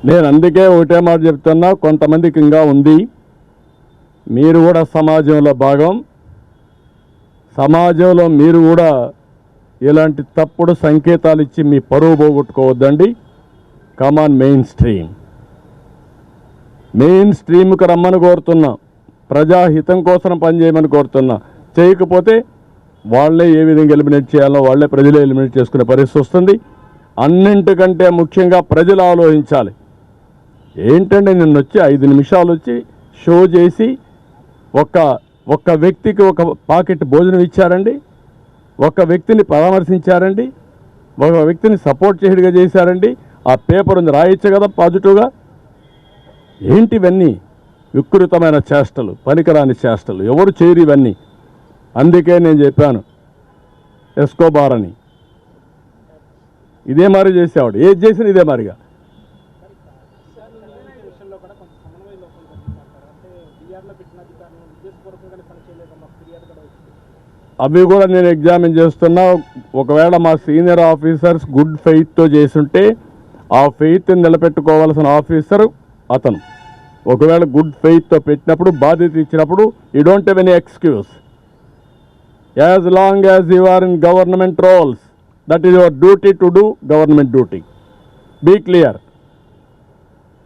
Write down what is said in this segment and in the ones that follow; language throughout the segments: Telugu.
నేను అందుకే ఒకటే మాట చెప్తున్నా, కొంతమందికి ఇంకా ఉంది. మీరు కూడా సమాజంలో భాగం. సమాజంలో మీరు కూడా ఇలాంటి తప్పుడు సంకేతాలు ఇచ్చి మీ పరువు పోగొట్టుకోవద్దండి. కమాన్ మెయిన్ స్ట్రీమ్కి రమ్మని కోరుతున్నా. ప్రజాహితం కోసం పనిచేయమని కోరుతున్నా. చేయకపోతే వాళ్ళే ఏ విధంగా ఎలిమినేట్ చేయాలో వాళ్ళే ప్రజలే ఎలిమినేట్ చేసుకునే పరిస్థితి వస్తుంది. అన్నింటికంటే ముఖ్యంగా ప్రజలు ఆలోచించాలి. ఏంటంటే నిన్న వచ్చి 5 నిమిషాలు వచ్చి షో చేసి ఒక్క వ్యక్తికి ఒక పాకెట్ భోజనం ఇచ్చారండి, ఒక వ్యక్తిని పరామర్శించారండి, ఒక వ్యక్తిని సపోర్ట్ చేయడిగా చేశారండి. ఆ పేపర్ ఉంది, రాయొచ్చు కదా పాజిటివ్గా. ఏంటి ఇవన్నీ? వికృతమైన చేష్టలు, పనికిరాని చేష్టలు. ఎవరు చేయరు ఇవన్నీ. అందుకే నేను చెప్పాను ఎస్కోబార్ అని. ఇదే మరి చేసేవాడు, ఏది చేసినా ఇదే మరిగా. అవి కూడా నేను ఎగ్జామిన్ చేస్తున్నా. ఒకవేళ మా సీనియర్ ఆఫీసర్స్ గుడ్ ఫెయిత్తో చేస్తుంటే ఆ ఫెయిత్ని నిలబెట్టుకోవాల్సిన ఆఫీసర్ అతను. ఒకవేళ గుడ్ ఫెయిత్తో పెట్టినప్పుడు, బాధ్యత ఇచ్చినప్పుడు, you don't have any excuse. As long as you are in government roles, that is your duty to do government duty. Be clear.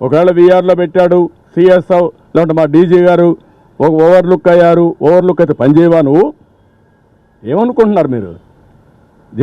ఒకవేళ వీఆర్లో పెట్టాడు, సిఎస్ఓ లేదంటే మా డీజీ గారు ఒక ఓవర్లుక్ అయ్యారు, ఓవర్లుక్ అయితే పనిచేయవా నువ్వు? ఏమనుకుంటున్నారు మీరు?